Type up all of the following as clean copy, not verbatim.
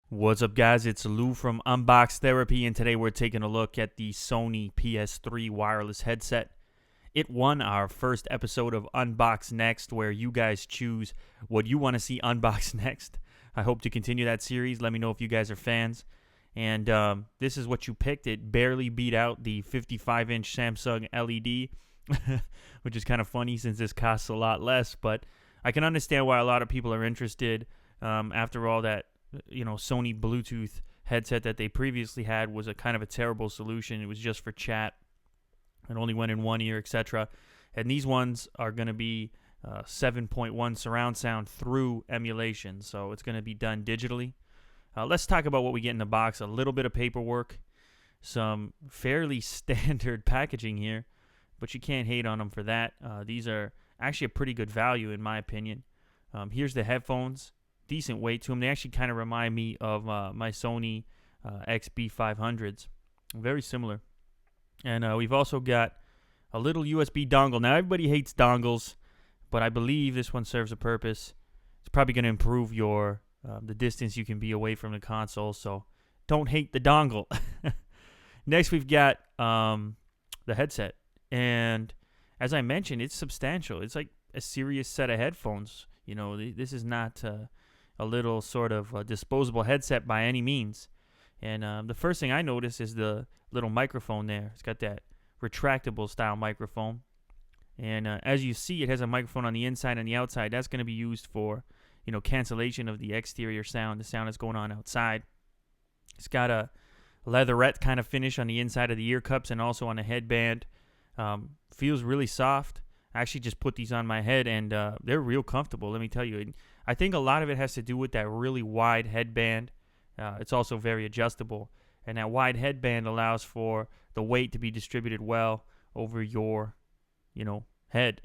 What's up, guys? It's Lou from Unbox Therapy, and today we're taking a look at the Sony PS3 wireless headset. It won our first episode of Unbox Next, where you guys choose what you want to see unboxed next. I hope to continue that series. Let me know if you guys are fans. And this is what you picked. It barely beat out the 55-inch Samsung LED, which is kind of funny since this costs a lot less. But I can understand why a lot of people are interested. After all, that Sony Bluetooth headset that they previously had was a kind of a terrible solution. It was just for chat. It only went in one ear, etc. And these ones are going to be 7.1 surround sound through emulation, so it's going to be done digitally. Let's talk about what we get in the box. A little bit of paperwork, some fairly standard packaging here, but you can't hate on them for that. These are actually a pretty good value in my opinion. Here's the headphones. Decent weight to them. They actually kind of remind me of my Sony XB500s. Very similar. And we've also got a little USB dongle. Now, everybody hates dongles, but I believe this one serves a purpose. It's probably going to improve your the distance you can be away from the console, so don't hate the dongle. Next, we've got the headset. And as I mentioned, it's substantial. It's like a serious set of headphones. You know, this is not a little sort of disposable headset by any means. And the first thing I notice is the little microphone there. It's got that retractable style microphone. And as you see, it has a microphone on the inside and the outside. That's going to be used for, cancellation of the exterior sound, the sound that's going on outside. It's got a leatherette kind of finish on the inside of the ear cups and also on the headband. Feels really soft. I actually just put these on my head, and they're real comfortable, let me tell you. I think a lot of it has to do with that really wide headband. It's also very adjustable, and that wide headband allows for the weight to be distributed well over your, head.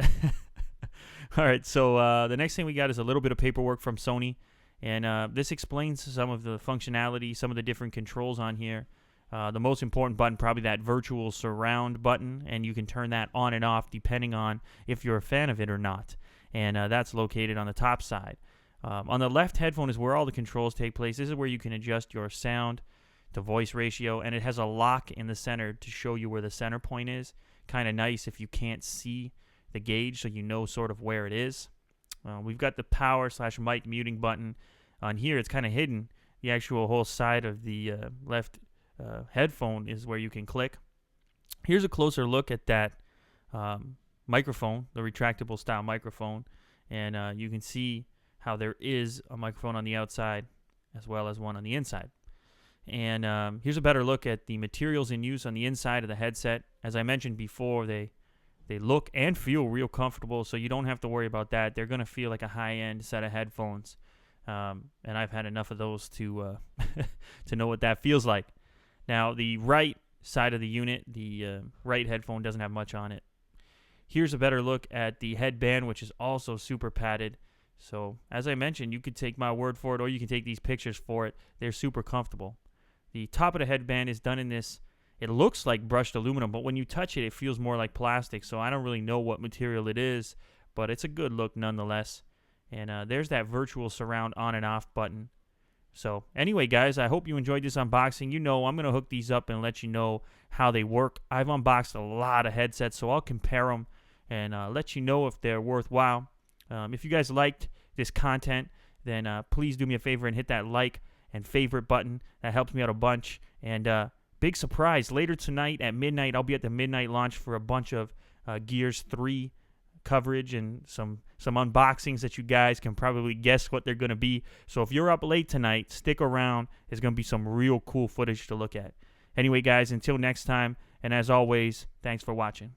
All right, so the next thing we got is a little bit of paperwork from Sony, and this explains some of the functionality, some of the different controls on here. The most important button, probably that virtual surround button, and you can turn that on and off depending on if you're a fan of it or not. And that's located on the top side. On the left headphone is where all the controls take place. This is where you can adjust your sound to voice ratio, and it has a lock in the center to show you where the center point is. Kind of nice if you can't see the gauge, so you know sort of where it is. We've got the power/mic muting button on here. It's kind of hidden. The actual whole side of the left headphone is where you can click. Here's a closer look at that microphone, the retractable style microphone, and you can see how there is a microphone on the outside as well as one on the inside. And here's a better look at the materials in use on the inside of the headset. As I mentioned before, they look and feel real comfortable, so you don't have to worry about that. They're going to feel like a high-end set of headphones, and I've had enough of those to to know what that feels like. Now, the right side of the unit, the right headphone doesn't have much on it. Here's a better look at the headband, which is also super padded. So, as I mentioned, you could take my word for it, or you can take these pictures for it. They're super comfortable. The top of the headband is done in this, it looks like brushed aluminum, but when you touch it, it feels more like plastic. So I don't really know what material it is, but it's a good look nonetheless. And there's that virtual surround on and off button. So anyway, guys, I hope you enjoyed this unboxing. I'm going to hook these up and let you know how they work. I've unboxed a lot of headsets, so I'll compare them and let you know if they're worthwhile. If you guys liked this content, then please do me a favor and hit that like and favorite button. That helps me out a bunch. And big surprise, later tonight at midnight, I'll be at the midnight launch for a bunch of Gears 3 coverage and some unboxings that you guys can probably guess what they're going to be. So if you're up late tonight, stick around. There's going to be some real cool footage to look at. Anyway, guys, until next time, and as always, thanks for watching.